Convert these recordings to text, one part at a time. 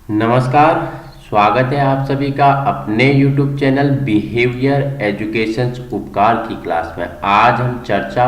नमस्कार। स्वागत है आप सभी का अपने YouTube चैनल बिहेवियर एजुकेशन उपकार की क्लास में। आज हम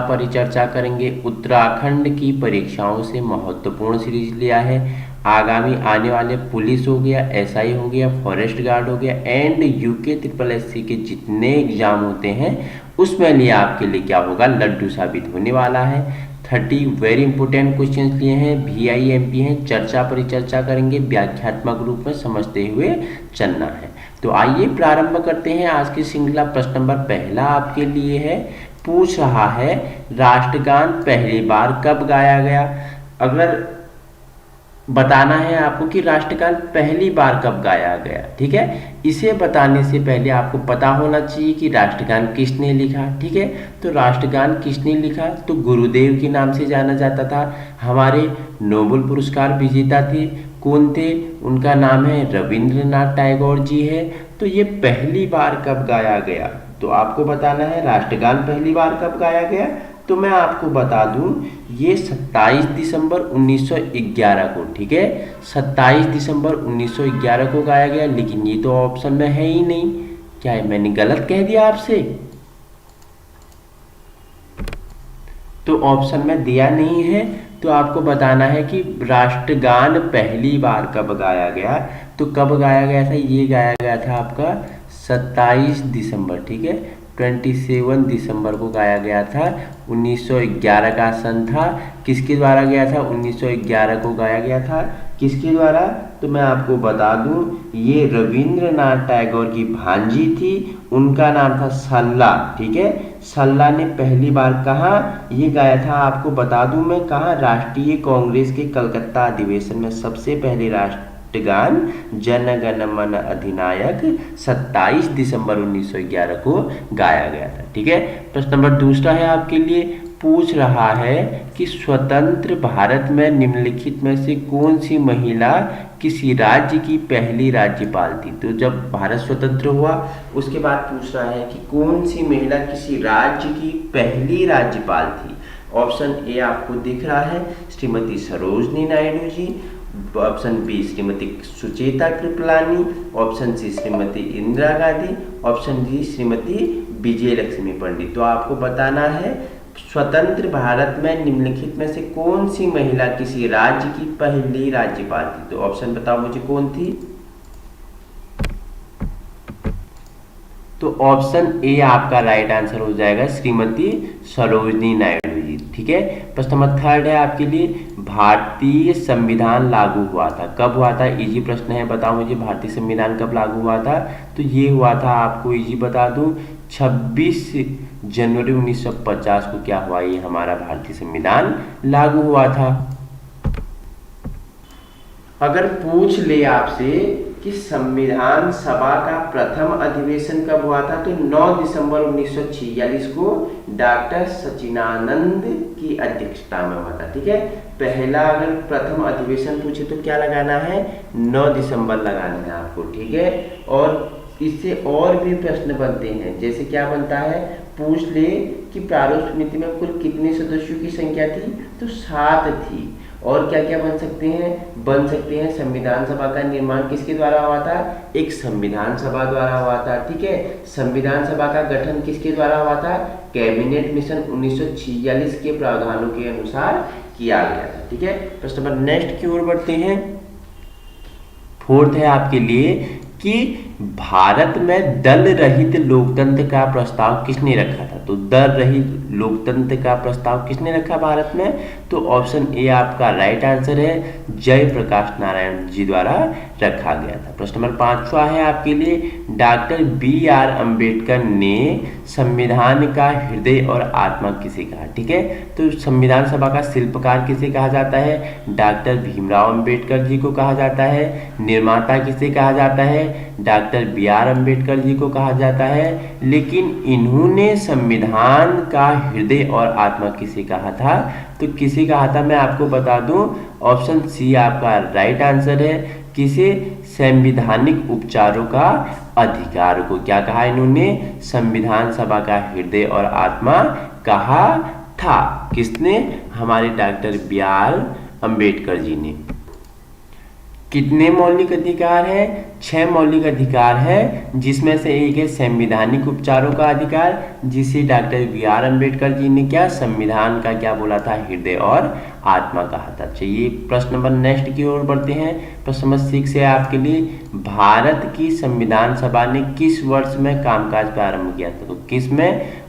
परिचर्चा करेंगे उत्तराखंड की परीक्षाओं से महत्वपूर्ण सीरीज लिया है। आगामी आने वाले पुलिस हो गया, एसआई हो गया, फॉरेस्ट गार्ड हो गया एंड यूके ट्रिपल एससी के जितने एग्जाम होते हैं उसमें लिए आपके लिए क्या होगा, लड्डू साबित होने वाला है। 30 वेरी इंपॉर्टेंट क्वेश्चंस लिए हैं, VIMP हैं। परिचर्चा करेंगे, व्याख्यात्मक रूप में समझते हुए चलना है। तो आइए प्रारंभ करते हैं आज की श्रृंखला। प्रश्न नंबर पहला आपके लिए है, पूछ रहा है राष्ट्रगान पहली बार कब गाया गया। अगर बताना है आपको कि राष्ट्रगान पहली बार कब गाया गया, ठीक है। इसे बताने से पहले आपको पता होना चाहिए कि राष्ट्रगान किसने लिखा, ठीक है। तो राष्ट्रगान किसने लिखा, तो गुरुदेव के नाम से जाना जाता था। हमारे नोबेल पुरस्कार विजेता थे, कौन थे, उनका नाम है रविंद्रनाथ टैगोर जी है। तो ये पहली बार कब गाया गया, तो आपको बताना है राष्ट्रगान पहली बार कब गाया गया। तो मैं आपको बता दूं, ये 27 दिसंबर 1911 को, ठीक है, 27 दिसंबर 1911 को गाया गया। लेकिन ये तो ऑप्शन में है ही नहीं। क्या है, मैंने गलत कह दिया आपसे? तो ऑप्शन में दिया नहीं है, तो आपको बताना है कि राष्ट्रगान पहली बार कब गाया गया। तो कब गाया गया था, ये गाया गया था आपका 27 दिसंबर, ठीक है, 27 दिसंबर को गाया गया था। 1911 का सन था। किसके द्वारा गया था, 1911 को गाया गया था। किसके द्वारा, तो मैं आपको बता दूं, ये रविंद्रनाथ टैगोर की भांजी थी, उनका नाम था सल्ला, ठीक है। सल्ला ने पहली बार कहाँ ये गाया था, आपको बता दूं मैं, कहाँ, राष्ट्रीय कांग्रेस के कलकत्ता अधिवेशन में सबसे पहले राष्ट्रगान जन गण मन अधिनायक 27 दिसंबर 1911 को गाया गया था, ठीक है। प्रश्न नंबर दूसरा है आपके लिए, पूछ रहा है कि स्वतंत्र भारत में निम्नलिखित में से कौन सी महिला किसी राज्य की पहली राज्यपाल थी। तो जब भारत स्वतंत्र हुआ उसके बाद पूछ रहा है कि कौन सी महिला किसी राज्य की पहली राज्यपाल थी। ऑप्शन ए आपको दिख रहा है, Shrimati Sarojini Naidu ji. Option B Shrimati Sucheta Kripalani. Option C Shrimati Indira Gandhi. Option D Shrimati Vijaya Lakshmi Pandit. तो आपको बताना है स्वतंत्र भारत में निम्नलिखित में से कौन सी महिला किसी राज्य की पहली राज्यपाल थी। तो ऑप्शन बताओ मुझे कौन थी। तो ऑप्शन ए आपका राइट आंसर हो जाएगा, श्रीमती सरोजनी नायडू जी, ठीक है। प्रश्न नंबर थर्ड है आपके लिए, भारतीय संविधान लागू हुआ था, कब हुआ था। इजी प्रश्न है, बताओ मुझे भारतीय संविधान कब लागू हुआ था। तो ये हुआ था, आपको इजी बता दूं, 26 जनवरी 1950 को क्या हुआ, ये हमारा भारतीय संविधान लागू हुआ था। अगर पूछ ले आपसे कि संविधान सभा का प्रथम अधिवेशन कब हुआ था, तो 9 दिसंबर 1946 को डॉक्टर सचिदानंद की अध्यक्षता में हुआ था, ठीक है। पहला अगर प्रथम अधिवेशन पूछे तो क्या लगाना है, 9 दिसंबर लगाना है आपको, ठीक है। और इससे और भी प्रश्न बनते हैं, जैसे क्या बनता है, पूछ ले कि प्रारूप समिति में कुल कितने सदस्यों की संख्या थी, तो 7 थी। और क्या क्या बन सकते हैं, संविधान सभा का निर्माण किसके द्वारा हुआ था, एक संविधान सभा द्वारा हुआ था, ठीक है। संविधान सभा का गठन किसके द्वारा हुआ था, कैबिनेट मिशन 1946 के प्रावधानों के अनुसार किया गया था, ठीक है। प्रश्न नंबर नेक्स्ट की ओर बढ़ते हैं। फोर्थ है आपके लिए कि भारत में दल रहित लोकतंत्र का प्रस्ताव किसने रखा था। तो दल रहित लोकतंत्र का प्रस्ताव किसने रखा भारत में, तो ऑप्शन ए आपका राइट आंसर है, जयप्रकाश नारायण जी द्वारा रखा गया था। प्रश्न नंबर 5वां है आपके लिए, डॉक्टर BR अम्बेडकर ने संविधान का हृदय और आत्मा किसे कहा, ठीक है। तो संविधान सभा का शिल्पकार किसे कहा जाता है, डॉक्टर भीमराव अम्बेडकर जी को कहा जाता है। निर्माता किसे कहा जाता है, डॉक्टर BR अम्बेडकर जी को कहा जाता है। लेकिन इन्होंने संविधान का हृदय और आत्मा किसे कहा था, तो किसे कहा था मैं आपको बता दूं, ऑप्शन सी आपका राइट आंसर है, किसे, संवैधानिक उपचारों का अधिकार को क्या कहा इन्होंने, संविधान सभा का हृदय और आत्मा कहा था। किसने, हमारे डॉक्टर BR अम्बेडकर जी ने। कितने मौलिक अधिकार है? 6 मौलिक अधिकार है, जिसमें से एक है संवैधानिक उपचारों का अधिकार, जिसे डॉक्टर बी.आर. अम्बेडकर जी ने क्या संविधान का क्या बोला था? हृदय और आत्मा कहा था। चलिए प्रश्न नंबर नेक्स्ट की ओर बढ़ते हैं। प्रश्न नंबर 6 है आपके लिए, भारत की संविधान सभा ने किस वर्ष में कामकाज प्रारंभ किया था? तो किस में?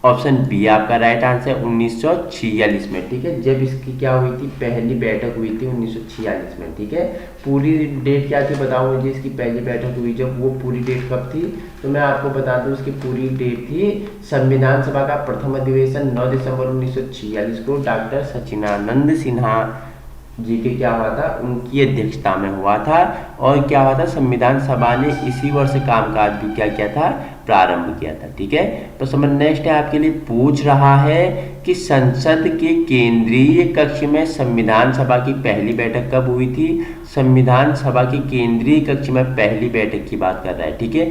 ऑप्शन बी आपका राइट आंसर 1946 में। ठीक है, जब इसकी क्या हुई थी? पहली बैठक हुई थी 1946 में। ठीक है, पूरी डेट क्या थी बताओ मुझे, इसकी पहली बैठक हुई जब, वो पूरी डेट कब थी? तो मैं आपको बता दूं, उसकी पूरी डेट थी संविधान सभा का प्रथम अधिवेशन 9 दिसंबर 1946 को डॉक्टर सचिदानंद सिन्हा जी के क्या हुआ था? उनकी अध्यक्षता में हुआ था। और क्या हुआ था? संविधान सभा ने इसी वर्ष कामकाज भी क्या किया था? प्रारंभ किया था। ठीक है, तो समझ नेक्स्ट है आपके लिए, पूछ रहा है कि संसद के केंद्रीय कक्ष में संविधान सभा की पहली बैठक कब हुई थी? संविधान सभा की केंद्रीय कक्ष में पहली बैठक की बात कर रहा है। ठीक है,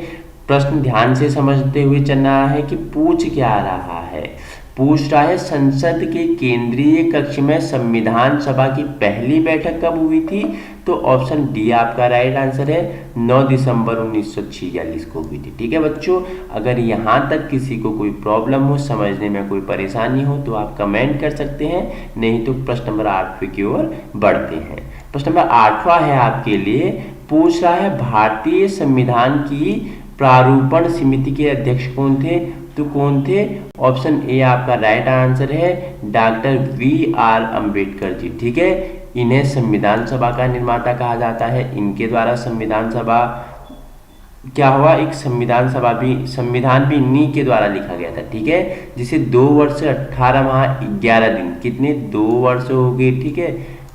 प्रश्न ध्यान से समझते हुए चलना है कि पूछ क्या रहा है। पूछ रहा है संसद के केंद्रीय कक्ष में संविधान सभा की पहली बैठक कब हुई थी? तो ऑप्शन डी आपका राइट आंसर है, 9 दिसंबर 1946 को हुई थी। ठीक है बच्चों, अगर यहाँ तक किसी को कोई प्रॉब्लम हो, समझने में कोई परेशानी हो, तो आप कमेंट कर सकते हैं, नहीं तो प्रश्न नंबर 8 की ओर बढ़ते हैं। प्रश्न नंबर 8वां है आपके लिए, पूछ रहा है भारतीय संविधान की प्रारूपण समिति के अध्यक्ष कौन थे? तो कौन थे? ऑप्शन ए आपका राइट आंसर है, डॉक्टर बी.आर. अम्बेडकर जी। ठीक है, इन्हें संविधान सभा का निर्माता कहा जाता है। इनके द्वारा संविधान सभा क्या हुआ? एक संविधान भी इन्हीं के द्वारा लिखा गया था। ठीक है, जिसे 2 वर्ष 18 माह 11 दिन, कितने? 2 वर्ष हो गए। ठीक है,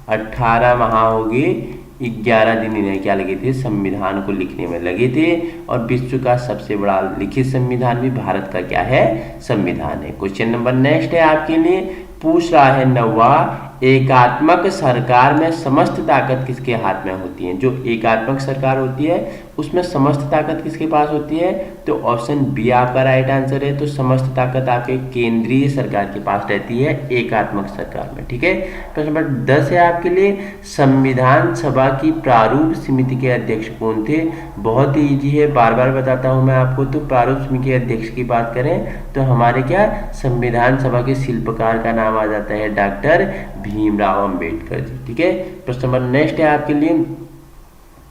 18 माह हो गए, 11 दिन इन्हें क्या लगे थे? संविधान को लिखने में लगे थे। और विश्व का सबसे बड़ा लिखित संविधान भी भारत का क्या है? संविधान है। क्वेश्चन नंबर नेक्स्ट है आपके लिए, पूछ रहा है 9वां, एकात्मक सरकार में समस्त ताकत किसके हाथ में होती है? जो एकात्मक सरकार होती है उसमें समस्त ताकत किसके पास होती है? तो ऑप्शन बी आपका राइट आंसर है। तो समस्त ताकत आपके केंद्रीय सरकार के पास रहती है, एकात्मक सरकार में। ठीक है, प्रश्न नंबर 10 है आपके लिए, संविधान सभा की प्रारूप समिति के अध्यक्ष कौन थे? बहुत ही ईजी है, बार बार बताता हूं मैं आपको। तो प्रारूप समिति के अध्यक्ष की बात करें तो हमारे क्या संविधान सभा के शिल्पकार का नाम आ जाता है, डॉक्टर भीमराव अंबेडकर जी। ठीक है, प्रश्न नंबर नेक्स्ट है आपके लिए,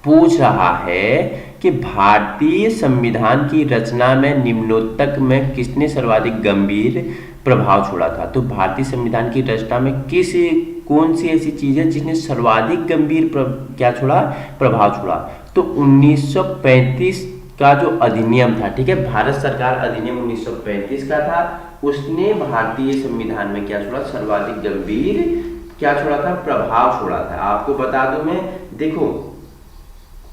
पूछ रहा है कि भारतीय संविधान की रचना में निम्नोक्तक में किसने सर्वाधिक गंभीर प्रभाव छोड़ा था? तो भारतीय संविधान की रचना में कौन सी ऐसी चीज है जिसने सर्वाधिक गंभीर क्या छोड़ा? प्रभाव छोड़ा। तो 1935 का जो अधिनियम था, ठीक है, भारत सरकार अधिनियम 1935 का था, उसने भारतीय संविधान में क्या छोड़ा? सर्वाधिक गंभीर क्या छोड़ा था? प्रभाव छोड़ा था। आपको बता दूं मैं, देखो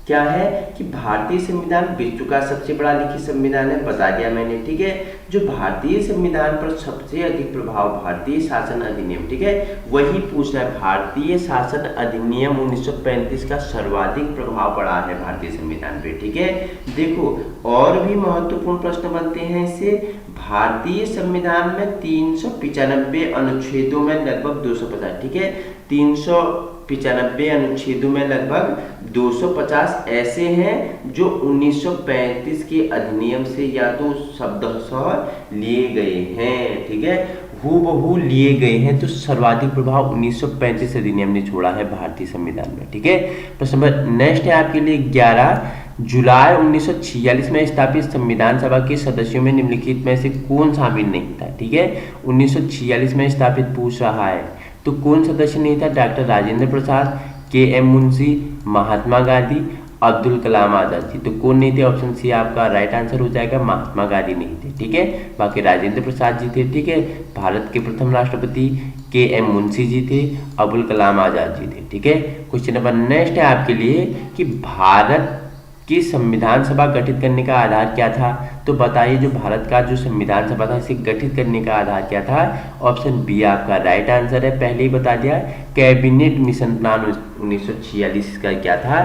क्या है कि भारतीय संविधान विश्व का सबसे बड़ा लिखित संविधान है, बता दिया मैंने। ठीक है, जो भारतीय संविधान पर सबसे अधिक प्रभाव भारतीय शासन अधिनियम, ठीक है, वही पूछना है। भारतीय शासन अधिनियम 1935 का सर्वाधिक प्रभाव पड़ा है भारतीय संविधान पे। ठीक है, देखो और भी महत्वपूर्ण प्रश्न बनते हैं इससे। भारतीय संविधान में 395 अनुच्छेदों में लगभग 250, ठीक है, 395 अनुच्छेदों में लगभग 250 ऐसे हैं जो 1935 के अधिनियम से या तो शब्दशः लिए गए हैं, ठीक है, हूबहू लिए गए हैं। तो सर्वाधिक प्रभाव 1935 अधिनियम ने छोड़ा है भारतीय संविधान में। ठीक है, प्रश्न नंबर नेक्स्ट है आपके लिए 11, जुलाई 1946 में स्थापित संविधान सभा के सदस्यों में निम्नलिखित में से कौन शामिल नहीं था? ठीक है, 1946 में स्थापित पूछ रहा है, तो कौन सदस्य नहीं था? Doctor Rajendra Prasad, KM. मुंशी, महात्मा गांधी, अब्दुल कलाम आजाद जी। तो कौन नहीं थे? ऑप्शन सी आपका राइट आंसर हो जाएगा, महात्मा गांधी नहीं थे। ठीक है, बाकी राजेंद्र प्रसाद जी थे, ठीक है, भारत के प्रथम राष्ट्रपति के.एम. मुंशी जी थे, अब्दुल कलाम आजाद जी थे। ठीक है, क्वेश्चन नंबर नेक्स्ट है आपके लिए कि भारत की संविधान सभा गठित करने का आधार क्या था? तो बताइए, जो भारत का जो संविधान सभा था इसे गठित करने का आधार क्या था? ऑप्शन बी आपका राइट आंसर है, पहले ही बता दिया, कैबिनेट मिशन प्लान 1946 का क्या था?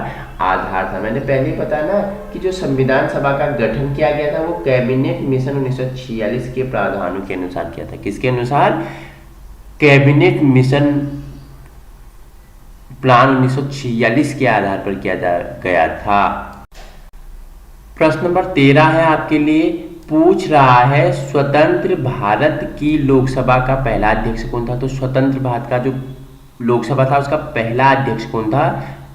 आधार था। मैंने पहले ही बताया ना कि जो संविधान सभा का गठन किया गया था वो कैबिनेट मिशन 1946 के प्रावधानों के अनुसार किया था। किसके अनुसार? कैबिनेट मिशन प्लान 1946 के आधार पर किया गया था। प्रश्न नंबर 13 है आपके लिए, पूछ रहा है स्वतंत्र भारत की लोकसभा का पहला अध्यक्ष कौन था। तो स्वतंत्र भारत का जो लोकसभा था उसका पहला अध्यक्ष कौन था।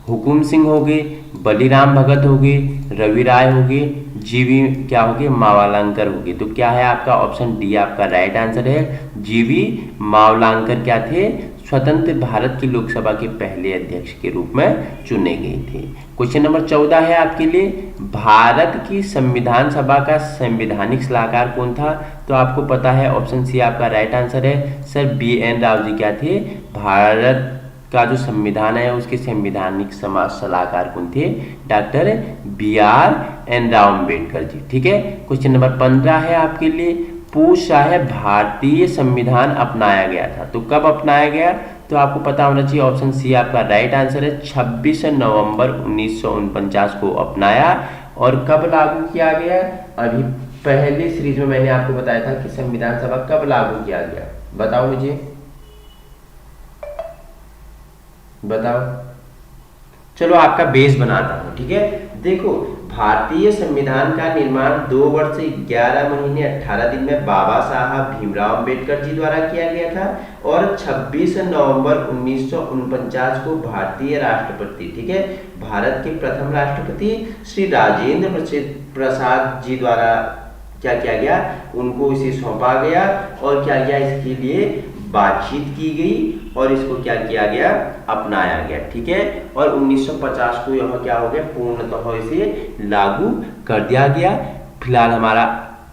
हुकुम सिंह हो गए, बलीराम भगत हो गए, रवि राय हो गए, जीवी क्या हो गए, मावलांकर हो गए। तो क्या है आपका ऑप्शन डी आपका राइट आंसर है। जीवी मावलांकर क्या थे, स्वतंत्र भारत की लोकसभा के पहले अध्यक्ष के रूप में चुने गए थे। क्वेश्चन नंबर 14 है आपके लिए, भारत की संविधान सभा का संवैधानिक सलाहकार कौन था। तो आपको पता है ऑप्शन सी आपका राइट आंसर है। सर BN राव जी क्या थे, भारत का जो संविधान है उसके संवैधानिक समाज सलाहकार कौन थे, डॉक्टर BRN राव अम्बेडकर जी। ठीक है। क्वेश्चन नंबर 15 है आपके लिए, पूछ रहा है भारतीय संविधान अपनाया गया था। तो कब अपनाया गया, तो आपको पता होना चाहिए ऑप्शन सी आपका राइट आंसर है। 26 नवंबर 1949 को अपनाया। और कब लागू किया गया, अभी पहले सीरीज में मैंने आपको बताया था कि संविधान सभा कब लागू किया गया, बताओ मुझे, बताओ। चलो आपका बेस बनाता हूं। ठीक है। देखो, भारतीय संविधान का निर्माण 2 वर्ष 11 महीने 18 दिन में बाबा साहब भीमराव अंबेडकर जी द्वारा किया गया था। और 26 नवंबर 1949 को भारतीय राष्ट्रपति, ठीक है, भारत के प्रथम राष्ट्रपति श्री राजेंद्र प्रसाद जी द्वारा क्या किया गया, उनको इसे सौंपा गया। और क्या किया, इसके लिए बातचीत की गई और इसको क्या किया गया, अपनाया गया। ठीक है। और 1950 को यह क्या हो गया, पूर्णतः इसे लागू कर दिया गया। फिलहाल हमारा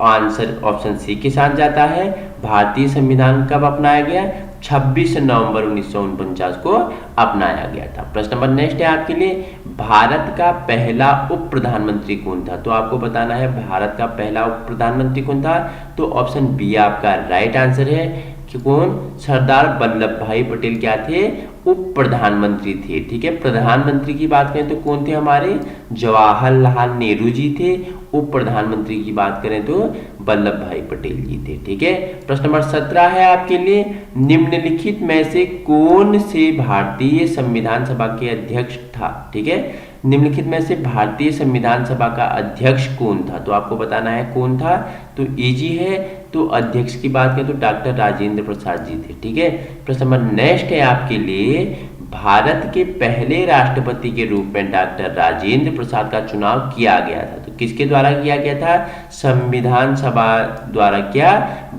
आंसर ऑप्शन सी के साथ जाता है। भारतीय संविधान कब अपनाया गया, 26 नवंबर 1949 को अपनाया गया था। प्रश्न नंबर नेक्स्ट है आपके लिए, भारत का पहला उप प्रधानमंत्री कौन था। तो आपको बताना है भारत का पहला उप प्रधानमंत्री कौन था। तो ऑप्शन बी आपका राइट आंसर है कि कौन, सरदार वल्लभ भाई पटेल क्या थे, उप प्रधानमंत्री थे। ठीक है। प्रधानमंत्री की बात करें तो कौन थे, हमारे जवाहरलाल नेहरू जी थे। उप प्रधानमंत्री की बात करें तो वल्लभ भाई पटेल जी थे। ठीक है। प्रश्न नंबर 17 है आपके लिए, निम्नलिखित में से कौन से भारतीय संविधान सभा के अध्यक्ष था। ठीक है। निम्नलिखित में से भारतीय संविधान सभा का अध्यक्ष कौन था। तो आपको बताना है कौन था। तो इजी है। तो अध्यक्ष की बात करें तो डॉक्टर राजेंद्र प्रसाद जी थे। ठीक है। प्रश्न नंबर नेक्स्ट है आपके लिए, भारत के पहले राष्ट्रपति के रूप में डॉक्टर राजेंद्र प्रसाद का चुनाव किया गया था। तो किसके द्वारा किया गया था, संविधान सभा द्वारा। क्या,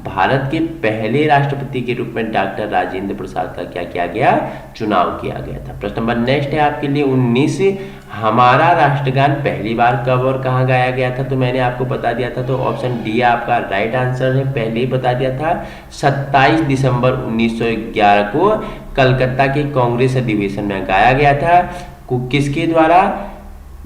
भारत के पहले राष्ट्रपति के रूप में डॉक्टर राजेंद्र प्रसाद का क्या किया गया, चुनाव किया गया था। प्रश्न नंबर नेक्स्ट है आपके लिए 19, हमारा राष्ट्रगान पहली बार कब और कहाँ गाया गया था। तो मैंने आपको बता दिया था। तो ऑप्शन डी आपका राइट आंसर है, पहले ही बता दिया था। 27 दिसंबर 1911 को कलकत्ता के कांग्रेस अधिवेशन में गाया गया था। किसके द्वारा,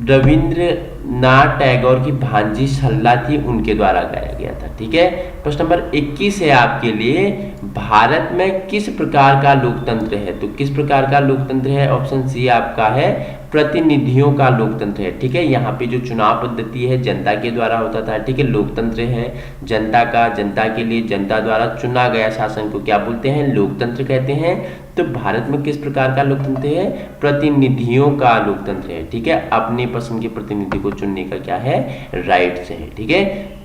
रविंद्रनाथ टैगोर की भांजी सल्ला थी, उनके द्वारा गाया गया था। ठीक है। प्रश्न नंबर 21 है आपके लिए, भारत में किस प्रकार का लोकतंत्र है। तो किस प्रकार का लोकतंत्र है, ऑप्शन सी आपका है, प्रतिनिधियों का लोकतंत्र है। ठीक है। यहाँ पे जो चुनाव पद्धति है जनता के द्वारा होता था। ठीक है। लोकतंत्र है जनता का, जनता के लिए, जनता द्वारा चुना गया शासन को क्या बोलते हैं, लोकतंत्र कहते हैं। तो भारत में किस प्रकार का लोकतंत्र है, प्रतिनिधियों का लोकतंत्र है। ठीक है। अपने पसंद के प्रतिनिधि को चुनने का क्या है, राइट्स है। ठीक है।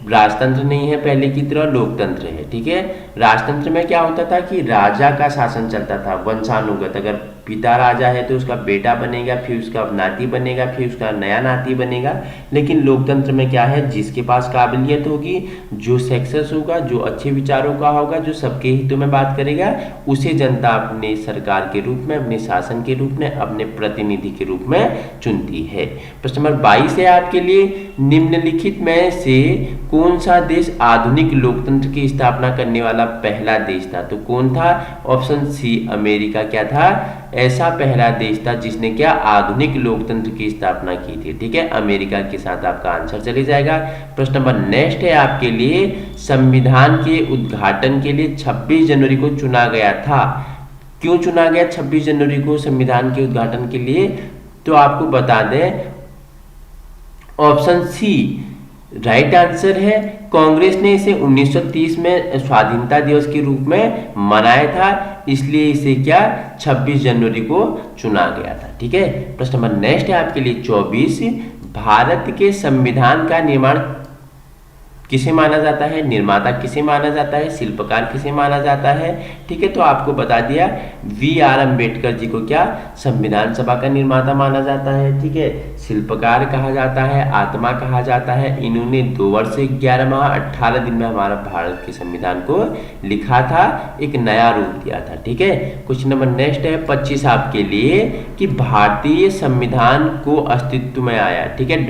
राजतंत्र नहीं है पहले की तरह, लोकतंत्र है। ठीक है। राजतंत्र में क्या होता था कि राजा का शासन चलता था, वंशानुगत। अगर पिता राजा है तो उसका बेटा बनेगा, फिर उसका नाती बनेगा, फिर उसका नया नाती बनेगा। लेकिन लोकतंत्र में क्या है, जिसके पास काबिलियत होगी, जो सक्सेस होगा, जो अच्छे विचारों का होगा, जो सबके हितों में बात करेगा, उसे जनता अपने सरकार के रूप में, अपने शासन के रूप में, अपने प्रतिनिधि के रूप में चुनती है। प्रश्न नंबर 22 है आपके लिए, निम्नलिखित में से कौन सा देश आधुनिक लोकतंत्र की स्थापना करने वाला पहला देश था। तो कौन था, ऑप्शन सी अमेरिका क्या था, ऐसा पहला देश था जिसने क्या, आधुनिक लोकतंत्र की स्थापना की थी। ठीक है। अमेरिका के साथ आपका आंसर चले जाएगा। प्रश्न नंबर नेक्स्ट है आपके लिए, संविधान के उद्घाटन के लिए 26 जनवरी को चुना गया था। क्यों चुना गया 26 जनवरी को संविधान के उद्घाटन के लिए, तो आपको बता दें ऑप्शन सी राइट आंसर है कांग्रेस ने इसे 1930 में स्वाधीनता दिवस के रूप में मनाया था, इसलिए इसे क्या 26 जनवरी को चुना गया था। ठीक है, प्रश्न नंबर नेक्स्ट है आपके लिए 24, भारत के संविधान का निर्माण किसे माना जाता है, निर्माता किसे माना जाता है, शिल्पकार किसे माना जाता है। ठीक है, तो आपको बता दिया V.R. अम्बेडकर जी को क्या संविधान सभा का निर्माता माना जाता है। ठीक है, शिल्पकार कहा जाता है, आत्मा कहा जाता है। इन्होंने 2 वर्ष 11 माह 18 दिन में हमारा भारत के संविधान को लिखा था, एक नया रूप दिया था। ठीक है, क्वेश्चन नंबर नेक्स्ट है 25 आपके लिए कि भारतीय संविधान को अस्तित्व में आया। ठीक है, ...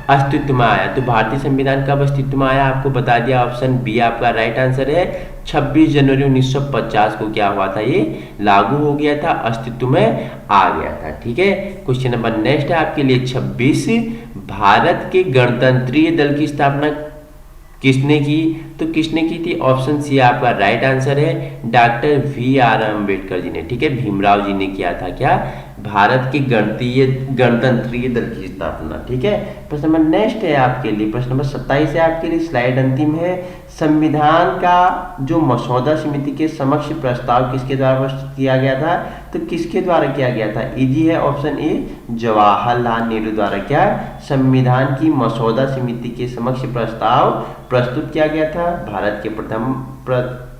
अस्तित्व में आया। तो भारतीय संविधान कब अस्तित्व में आया आपको बता दिया, ऑप्शन बी आपका राइट आंसर है। 26 जनवरी 1950 को क्या हुआ था, ये लागू हो गया था, अस्तित्व में आ गया था। ठीक है, क्वेश्चन नंबर नेक्स्ट है आपके लिए 26, भारत के गणतंत्रीय दल की स्थापना किसने की, तो किसने की थी, ऑप्शन सी आपका राइट आंसर है, डॉक्टर V.R. अम्बेडकर जी ने। ठीक है, भीमराव जी ने किया था क्या, भारत के गणतंत्रीय दल की स्थापना। ठीक है, प्रश्न नंबर नेक्स्ट है आपके लिए, प्रश्न नंबर 27 है आपके लिए, स्लाइड अंतिम है। संविधान का जो मसौदा समिति के समक्ष प्रस्ताव किसके द्वारा प्रस्तुत किया गया था, तो किसके द्वारा किया गया था, इजी है, ऑप्शन ए जवाहरलाल नेहरू द्वारा क्या संविधान की मसौदा समिति के समक्ष प्रस्ताव प्रस्तुत किया गया था। भारत के प्रथम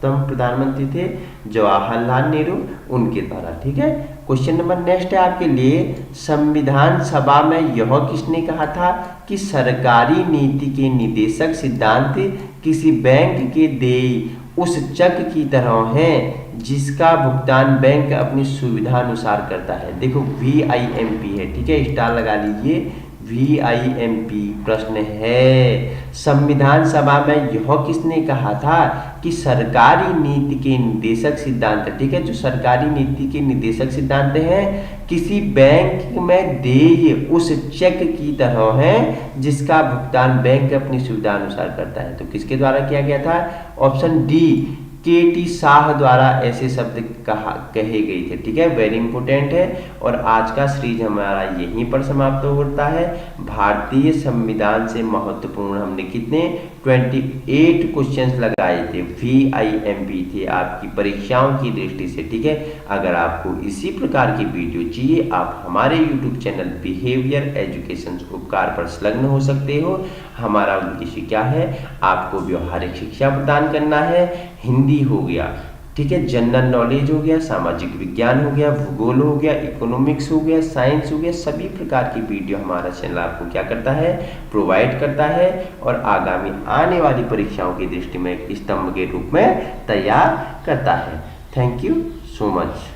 प्रधानमंत्री थे जवाहरलाल नेहरू, उनके द्वारा। ठीक है, क्वेश्चन नंबर नेक्स्ट है आपके लिए, संविधान सभा में यह किसने कहा था कि सरकारी नीति के निदेशक सिद्धांत किसी बैंक के देय उस चेक की तरह है जिसका भुगतान बैंक अपनी सुविधा अनुसार करता है। देखो VIMP है। ठीक है, स्टार लगा लीजिए, VIMP प्रश्न है, संविधान सभा में यह किसने कहा था कि सरकारी नीति के निदेशक सिद्धांत। ठीक है, जो सरकारी नीति के निदेशक सिद्धांत हैं किसी बैंक में देय उस चेक की तरह है जिसका भुगतान बैंक अपनी सुविधा अनुसार करता है। तो किसके द्वारा किया गया था, ऑप्शन डी KT शाह द्वारा ऐसे शब्द कहे गए थे। ठीक है, वेरी इंपॉर्टेंट है। और आज का सीरीज हमारा यहीं पर समाप्त होता है। भारतीय संविधान से महत्वपूर्ण हमने कितने 28 क्वेश्चंस लगाए थे, VIMP थे आपकी परीक्षाओं की दृष्टि से। ठीक है, अगर आपको इसी प्रकार की वीडियो चाहिए आप हमारे YouTube चैनल बिहेवियर एजुकेशन उपकार पर संलग्न हो सकते हो। हमारा उद्देश्य क्या है, आपको व्यवहारिक शिक्षा प्रदान करना है। हिंदी हो गया, ठीक है, जनरल नॉलेज हो गया, सामाजिक विज्ञान हो गया, भूगोल हो गया, इकोनॉमिक्स हो गया, साइंस हो गया, सभी प्रकार की वीडियो हमारा चैनल आपको क्या करता है, प्रोवाइड करता है और आगामी आने वाली परीक्षाओं की दृष्टि में एक स्तंभ के रूप में तैयार करता है। Thank you so much.